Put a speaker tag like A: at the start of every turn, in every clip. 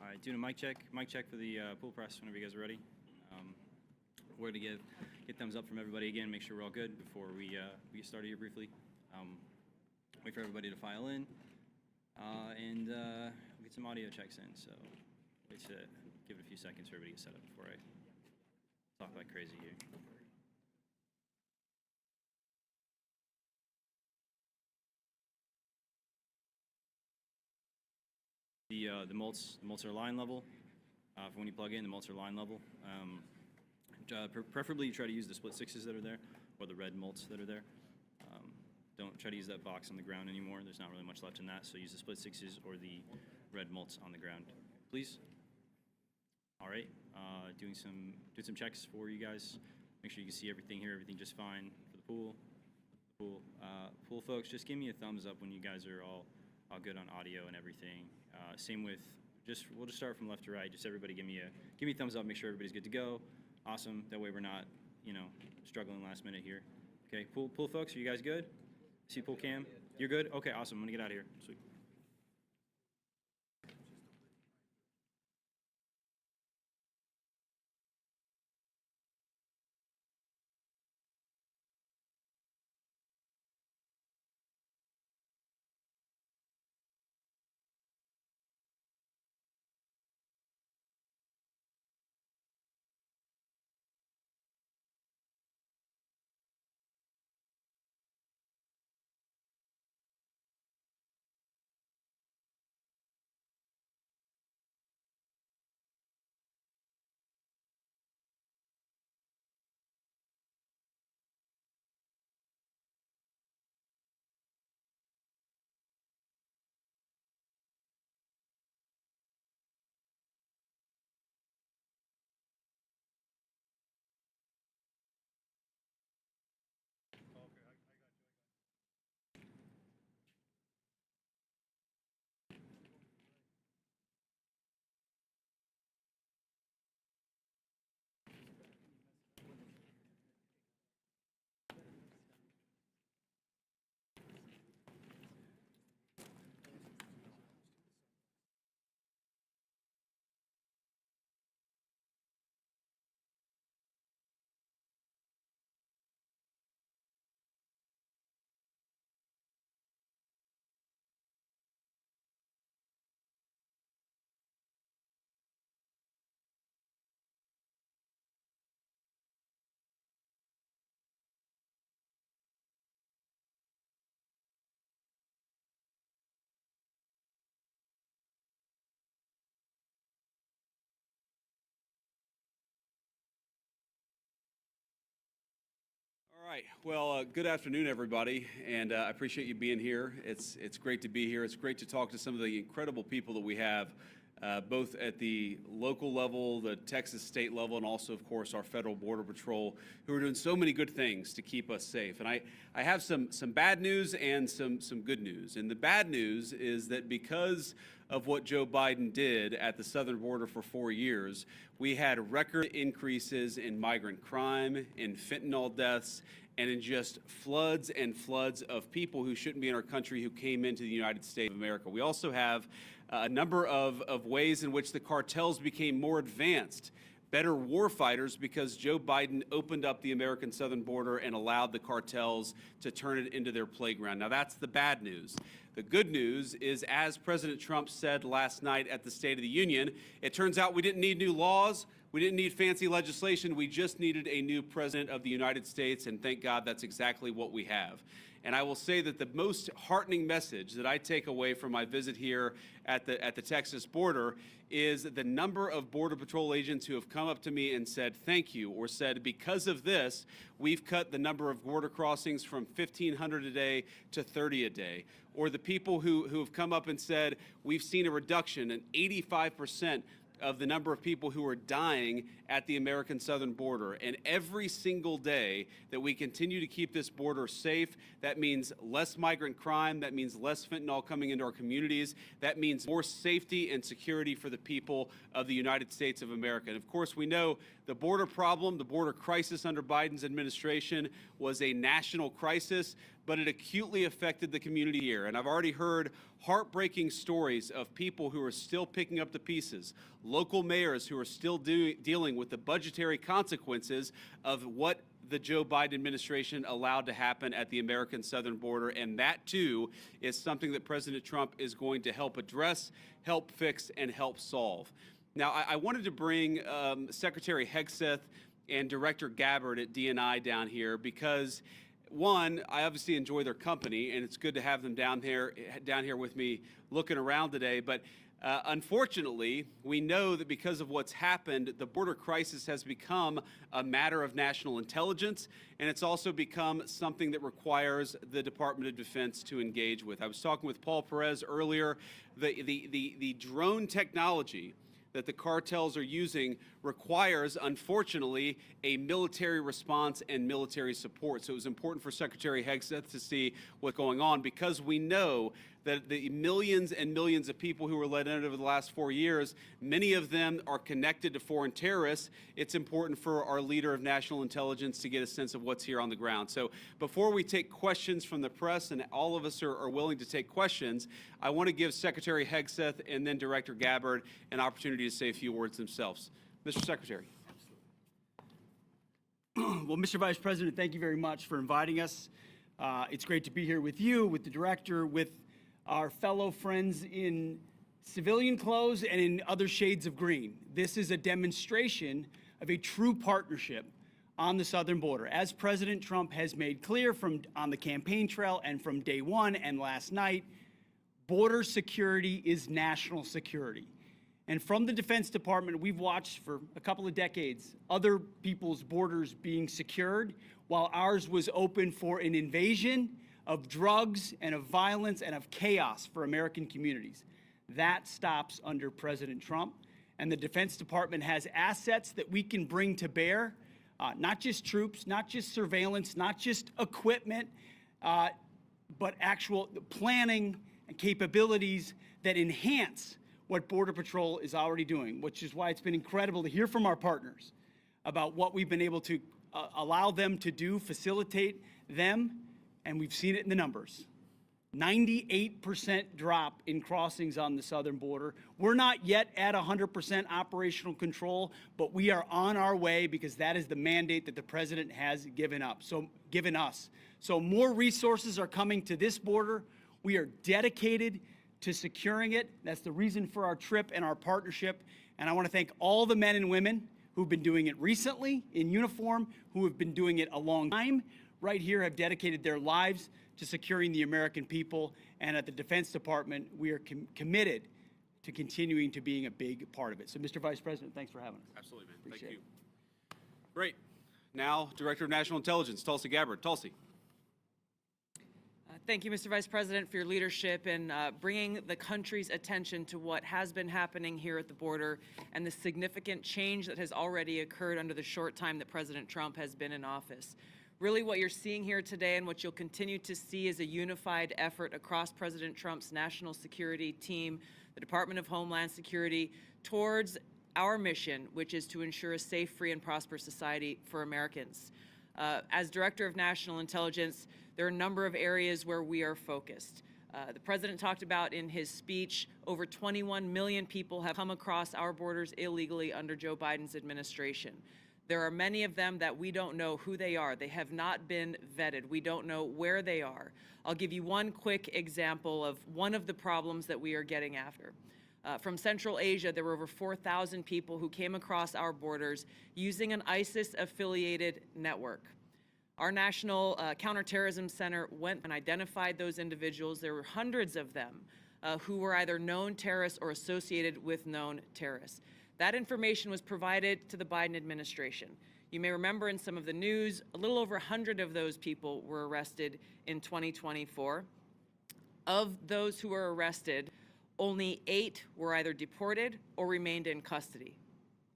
A: right, doing a mic check for the pool press whenever you guys are ready. We're going to get thumbs up from everybody again, make sure we're all good before we get started here briefly. Wait for everybody to file in, and we'll get some audio checks in, so wait to give it a few seconds for everybody to get set up before I talk like crazy here. The mults are line level. For when you plug in, the mults are line level. Preferably you try to use the split sixes that are there, or the red mults that are there. Don't try to use that box on the ground anymore. There's not really much left in that, so use the split sixes or the red mults on the ground, please. All right, doing some checks for you guys. Make sure you can see everything here, everything just fine for the pool. Pool folks, just give me a thumbs up when you guys are all good on audio and everything. Same with we'll just start from left to right. Just everybody give me a thumbs up. Make sure everybody's good to go. Awesome. That way we're not struggling last minute here. Okay, pool folks, are you guys good? See pool cam? You're good? Okay, awesome. I'm gonna get out of here. Sweet.
B: All right. Well, good afternoon, everybody, and I appreciate you being here. It's great to be here. It's great to talk to some of the incredible people that we have, both at the local level, the Texas state level, and also, of course, our federal border patrol, who are doing so many good things to keep us safe. And I have some bad news and some good news. And the bad news is that because of what Joe Biden did at the southern border for 4 years, we had record increases in migrant crime, in fentanyl deaths, and in just floods and floods of people who shouldn't be in our country who came into the United States of America. We also have a number of ways in which the cartels became more advanced, better war fighters, because Joe Biden opened up the American southern border and allowed the cartels to turn it into their playground. Now, that's the bad news. The good news is, as President Trump said last night at the State of the Union, it turns out we didn't need new laws. We didn't need fancy legislation. We just needed a new president of the United States, and thank God that's exactly what we have. And I will say that the most heartening message that I take away from my visit here at the Texas border is the number of Border Patrol agents who have come up to me and said thank you, or said because of this, we've cut the number of border crossings from 1,500 a day to 30 a day. Or the people who have come up and said we've seen a reduction in 85% of the number of people who are dying at the American southern border. And every single day that we continue to keep this border safe, that means less migrant crime, that means less fentanyl coming into our communities, that means more safety and security for the people of the United States of America. And of course, we know the border problem, the border crisis under Biden's administration was a national crisis, but it acutely affected the community here. And I've already heard heartbreaking stories of people who are still picking up the pieces, local mayors who are still dealing with the budgetary consequences of what the Joe Biden administration allowed to happen at the American southern border. And that, too, is something that President Trump is going to help address, help fix, and help solve. Now, I wanted to bring Secretary Hegseth and Director Gabbard at DNI down here because, one, I obviously enjoy their company, and it's good to have them down here with me looking around today. But unfortunately, we know that because of what's happened, the border crisis has become a matter of national intelligence, and it's also become something that requires the Department of Defense to engage with. I was talking with Paul Perez earlier. The drone technology that the cartels are using requires, unfortunately, a military response and military support. So it was important for Secretary Hegseth to see what's going on because we know that the millions and millions of people who were let in over the last 4 years, many of them are connected to foreign terrorists. It's important for our leader of national intelligence to get a sense of what's here on the ground. So before we take questions from the press, and all of us are willing to take questions, I want to give Secretary Hegseth and then Director Gabbard an opportunity to say a few words themselves. Mr. Secretary.
C: Well, Mr. Vice President, thank you very much for inviting us. It's great to be here with you, with the director, with our fellow friends in civilian clothes and in other shades of green. This is a demonstration of a true partnership on the southern border. As President Trump has made clear on the campaign trail and from day one and last night, border security is national security. And from the Defense Department, we've watched for a couple of decades other people's borders being secured while ours was open for an invasion of drugs and of violence and of chaos for American communities. That stops under President Trump. And the Defense Department has assets that we can bring to bear, not just troops, not just surveillance, not just equipment, but actual planning and capabilities that enhance what Border Patrol is already doing, which is why it's been incredible to hear from our partners about what we've been able to allow them to do, facilitate them, and we've seen it in the numbers. 98% drop in crossings on the southern border. We're not yet at 100% operational control, but we are on our way because that is the mandate that the president has given us. So more resources are coming to this border. We are dedicated to securing it. That's the reason for our trip and our partnership. And I want to thank all the men and women who've been doing it recently in uniform, who have been doing it a long time, right here, have dedicated their lives to securing the American people. And at the Defense Department, we are committed to continuing to being a big part of it. So, Mr. Vice President, thanks for having us.
B: Absolutely, man. Thank you. Great. Now, Director of National Intelligence, Tulsi Gabbard. Tulsi.
D: Thank you, Mr. Vice President, for your leadership in bringing the country's attention to what has been happening here at the border and the significant change that has already occurred under the short time that President Trump has been in office. Really, what you're seeing here today and what you'll continue to see is a unified effort across President Trump's national security team, the Department of Homeland Security, towards our mission, which is to ensure a safe, free, and prosperous society for Americans. As Director of National Intelligence, there are a number of areas where we are focused. The President talked about in his speech, over 21 million people have come across our borders illegally under Joe Biden's administration. There are many of them that we don't know who they are. They have not been vetted. We don't know where they are. I'll give you one quick example of one of the problems that we are getting after. From Central Asia, there were over 4,000 people who came across our borders using an ISIS-affiliated network. Our National Counterterrorism Center went and identified those individuals. There were hundreds of them who were either known terrorists or associated with known terrorists. That information was provided to the Biden administration. You may remember in some of the news, a little over 100 of those people were arrested in 2024. Of those who were arrested, only 8 were either deported or remained in custody.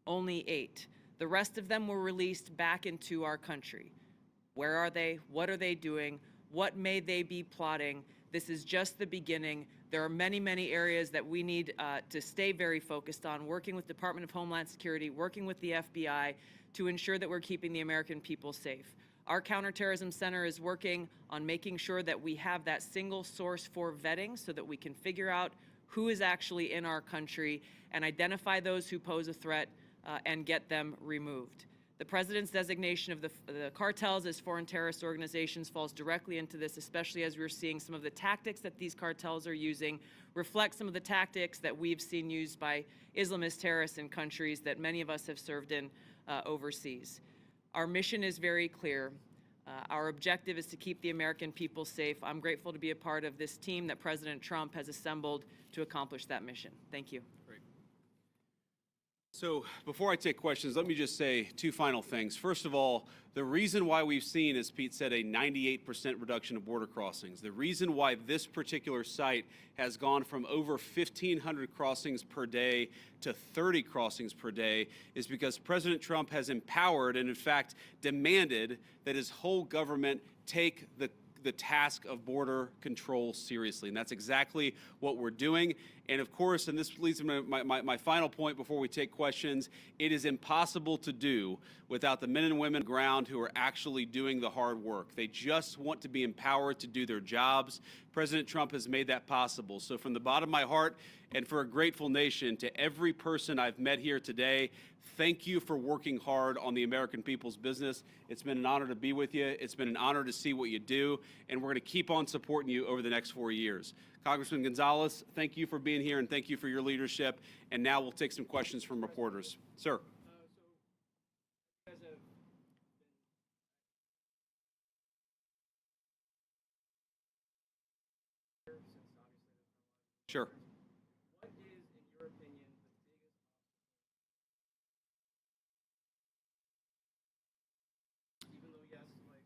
D: Only 8. The rest of them were released back into our country. Where are they? What are they doing? What may they be plotting? This is just the beginning. There are many, many areas that we need to stay very focused on, working with Department of Homeland Security, working with the FBI to ensure that we're keeping the American people safe. Our Counterterrorism Center is working on making sure that we have that single source for vetting so that we can figure out who is actually in our country and identify those who pose a threat and get them removed. The President's designation of the cartels as foreign terrorist organizations falls directly into this, especially as we're seeing some of the tactics that these cartels are using reflect some of the tactics that we've seen used by Islamist terrorists in countries that many of us have served in overseas. Our mission is very clear. Our objective is to keep the American people safe. I'm grateful to be a part of this team that President Trump has assembled to accomplish that mission. Thank you.
B: So before I take questions, let me just say two final things. First of all, the reason why we've seen, as Pete said, a 98% reduction of border crossings, the reason why this particular site has gone from over 1,500 crossings per day to 30 crossings per day is because President Trump has empowered and, in fact, demanded that his whole government take the task of border control seriously. And that's exactly what we're doing. And of course, and this leads me to my final point before we take questions, it is impossible to do without the men and women on the ground who are actually doing the hard work. They just want to be empowered to do their jobs. President Trump has made that possible. So from the bottom of my heart and for a grateful nation, to every person I've met here today, thank you for working hard on the American people's business. It's been an honor to be with you. It's been an honor to see what you do, and we're going to keep on supporting you over the next 4 years. Congressman Gonzalez, thank you for being here, and thank you for your leadership. And now we'll take some questions from reporters. Sir. Sure.
C: What is, in your opinion, the biggest obstacle? Even though, yes, like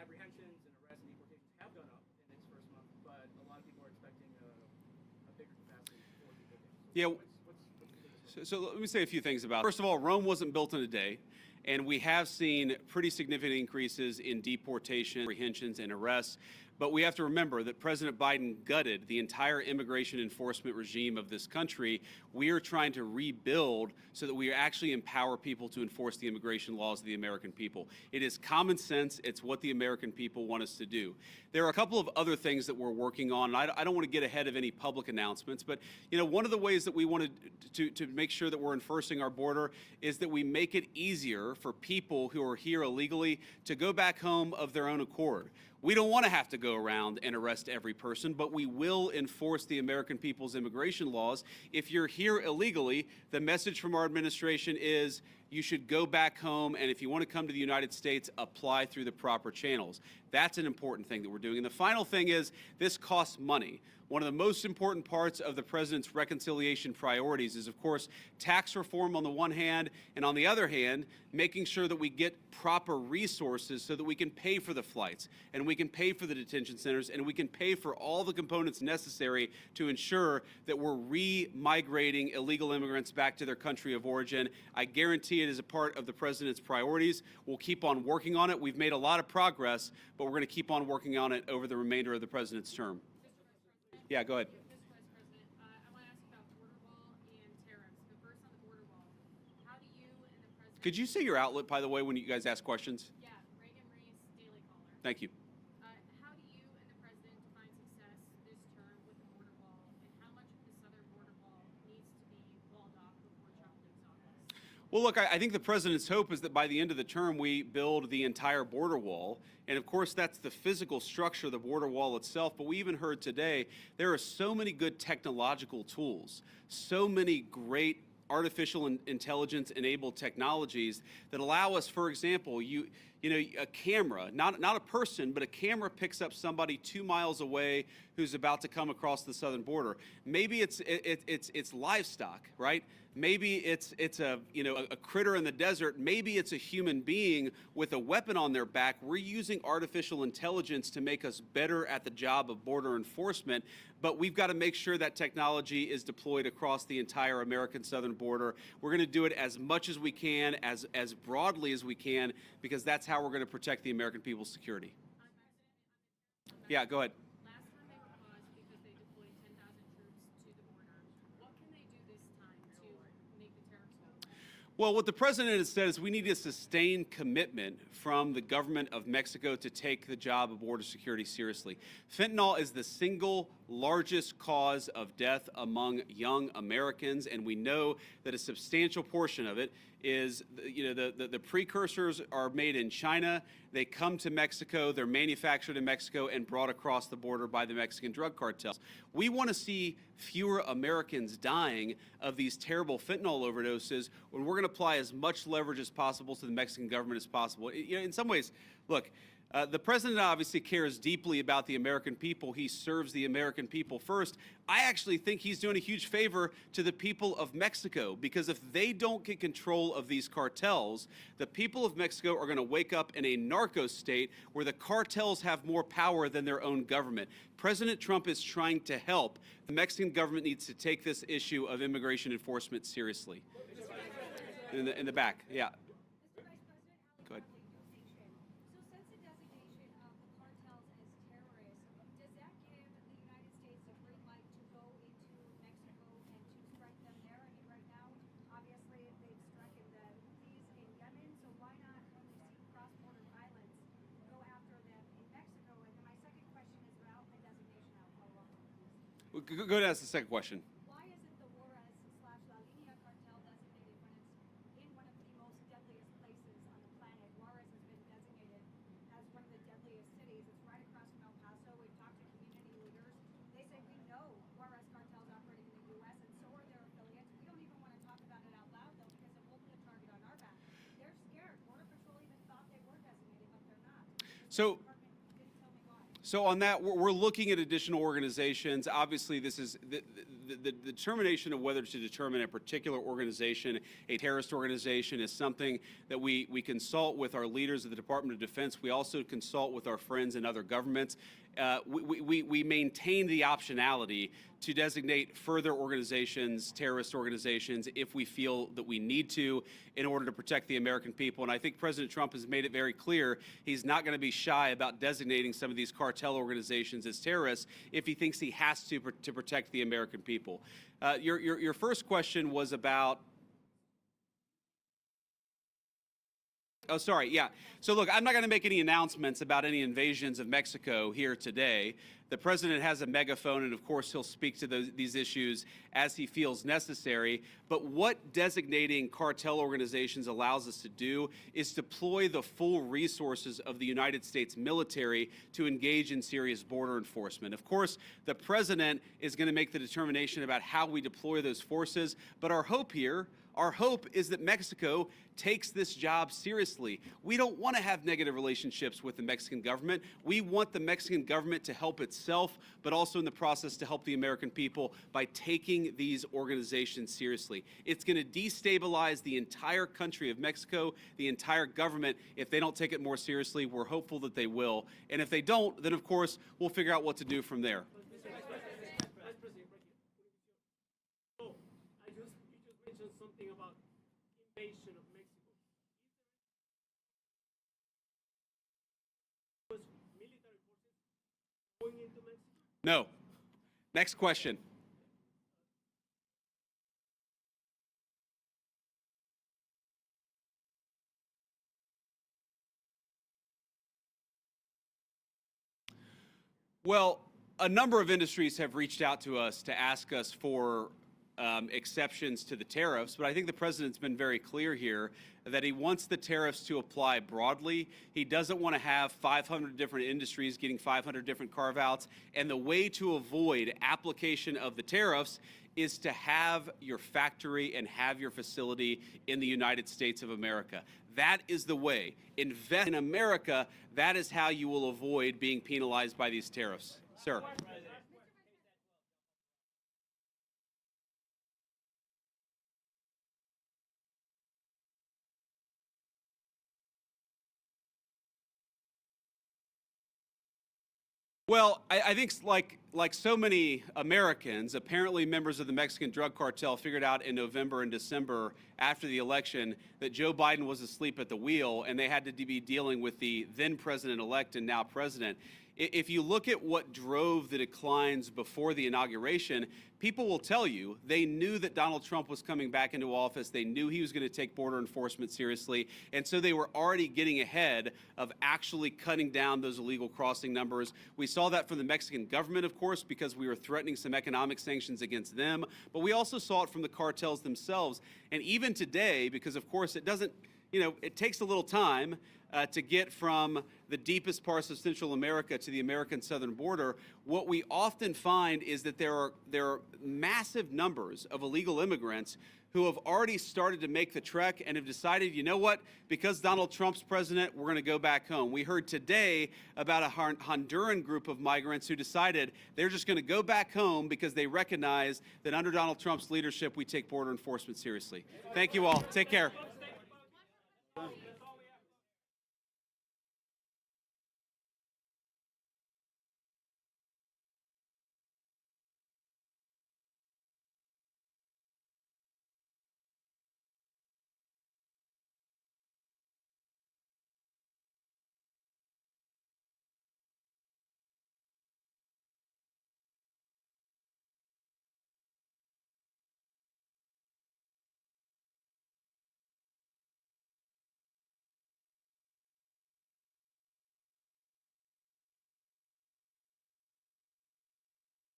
C: apprehensions and arrests and deportations have gone up in its first month, but a lot of people are expecting a bigger capacity for deportations.
B: Yeah.
C: What's the biggest?
B: So let me say a few things about it. First of all, Rome wasn't built in a day, and we have seen pretty significant increases in deportation, apprehensions, and arrests. But we have to remember that President Biden gutted the entire immigration enforcement regime of this country. We are trying to rebuild so that we actually empower people to enforce the immigration laws of the American people. It is common sense. It's what the American people want us to do. There are a couple of other things that we're working on, and I don't want to get ahead of any public announcements, but one of the ways that we wanted to make sure that we're enforcing our border is that we make it easier for people who are here illegally to go back home of their own accord. We don't want to have to go around and arrest every person, but we will enforce the American people's immigration laws. If you're here illegally, the message from our administration is you should go back home, and if you want to come to the United States, apply through the proper channels. That's an important thing that we're doing. And the final thing is this costs money. One of the most important parts of the President's reconciliation priorities is, of course, tax reform on the one hand, and on the other hand, making sure that we get proper resources so that we can pay for the flights, and we can pay for the detention centers, and we can pay for all the components necessary to ensure that we're re-migrating illegal immigrants back to their country of origin. I guarantee it is a part of the President's priorities. We'll keep on working on it. We've made a lot of progress, but we're going to keep on working on it over the remainder of the President's term. Yeah, go ahead.
E: Mr. Vice President, I want to ask about border wall and tariffs. But first on the border wall, how do you and the President...
B: Could you say your outlet, by the way, when you guys ask questions?
E: Yeah, Reagan Reese, Daily Caller.
B: Thank you.
E: How do you and the President define success this term with the border wall, and how much of the southern border wall needs to be walled off before Trump leaves office?
B: Well, look, I think the President's hope is that by the end of the term, we build the entire border wall. And of course, that's the physical structure of the border wall itself. But we even heard today, there are so many good technological tools, so many great artificial intelligence enabled technologies that allow us, for example, You know, a camera, not a person, but a camera picks up somebody 2 miles away who's about to come across the southern border. Maybe it's livestock, right? Maybe it's a, you know, a critter in the desert. Maybe it's a human being with a weapon on their back. We're using artificial intelligence to make us better at the job of border enforcement, but we've got to make sure that technology is deployed across the entire American southern border. We're going to do it as much as we can, as broadly as we can, because that's how we're going to protect the American people's security. Yeah, go ahead.
E: Last time they were paused because they deployed 10,000 troops to the border. What can they do this time to make the tariffs go away?
B: Well, what the president has said is we need a sustained commitment from the government of Mexico to take the job of border security seriously. Fentanyl is the single largest cause of death among young Americans, and we know that a substantial portion of it is, you know, the precursors are made in China. They come to Mexico, they're manufactured in Mexico and brought across the border by the Mexican drug cartels. We want to see fewer Americans dying of these terrible fentanyl overdoses, when we're going to apply as much leverage as possible to the Mexican government as possible. You know, in some ways, look, the president obviously cares deeply about the American people. He serves the American people first. I actually think he's doing a huge favor to the people of Mexico, because if they don't get control of these cartels, the people of Mexico are going to wake up in a narco state where the cartels have more power than their own government. President Trump is trying to help. The Mexican government needs to take this issue of immigration enforcement seriously. In the back, yeah. Go ahead.
F: So since the designation of the cartels as terrorists, does that give the United States a green light to go into Mexico and to strike them there? I mean, right now, obviously, they've struck in the Houthis in Yemen, so why not, when we see cross-border violence, go after them in Mexico? And then my second question is about the designation. I'll follow up on this.
B: Go ahead and ask the second question.
F: Why isn't the Juarez/La Línea cartel designated when it's in one of the most deadliest places on the planet? Juarez has been designated as one of the deadliest cities. It's right across from El Paso. We've talked to community leaders. They say we know Juarez cartels operating in the U.S. and so are their affiliates. We don't even want to talk about it out loud though, because it will put a target on our back. They're scared. Border Patrol even thought they were designated, but they're not.
B: So.
F: Department didn't tell me why.
B: So on that, we're looking at additional organizations. Obviously, this is the determination of whether to determine a particular organization, a terrorist organization, is something that we consult with our leaders of the Department of Defense. We also consult with our friends in other governments. We maintain the optionality to designate further organizations, terrorist organizations, if we feel that we need to in order to protect the American people. And I think President Trump has made it very clear he's not going to be shy about designating some of these cartel organizations as terrorists if he thinks he has to protect the American people. Your first question was about... Oh, sorry, yeah. So look, I'm not going to make any announcements about any invasions of Mexico here today. The president has a megaphone, and of course he'll speak to these issues as he feels necessary. But what designating cartel organizations allows us to do is deploy the full resources of the United States military to engage in serious border enforcement. Of course, the president is going to make the determination about how we deploy those forces, but our hope is that Mexico takes this job seriously. We don't want to have negative relationships with the Mexican government. We want the Mexican government to help itself, but also in the process to help the American people by taking these organizations seriously. It's going to destabilize the entire country of Mexico, the entire government, if they don't take it more seriously. We're hopeful that they will. And if they don't, then of course, we'll figure out what to do from there.
G: So, you just mentioned something about invasion of Mexico. Was military forces going into Mexico?
B: No. Next question. Well, a number of industries have reached out to us to ask us for exceptions to the tariffs, but I think the president's been very clear here that he wants the tariffs to apply broadly. He doesn't want to have 500 different industries getting 500 different carve-outs. And the way to avoid application of the tariffs is to have your factory and have your facility in the United States of America. That is the way. Invest in America. That is how you will avoid being penalized by these tariffs. Sir. Well, I think like so many Americans, apparently members of the Mexican drug cartel figured out in November and December after the election that Joe Biden was asleep at the wheel and they had to be dealing with the then president-elect and now president. If you look at what drove the declines before the inauguration, people will tell you they knew that Donald Trump was coming back into office. They knew he was going to take border enforcement seriously. And so they were already getting ahead of actually cutting down those illegal crossing numbers. We saw that from the Mexican government, of course, because we were threatening some economic sanctions against them. But we also saw it from the cartels themselves. And even today, because, of course, it doesn't, it takes a little time to get from the deepest parts of Central America to the American southern border. What we often find is that there are massive numbers of illegal immigrants who have already started to make the trek and have decided, you know what, because Donald Trump's president, we're going to go back home. We heard today about a Honduran group of migrants who decided they're just going to go back home because they recognize that under Donald Trump's leadership, we take border enforcement seriously. Thank you all. Take care.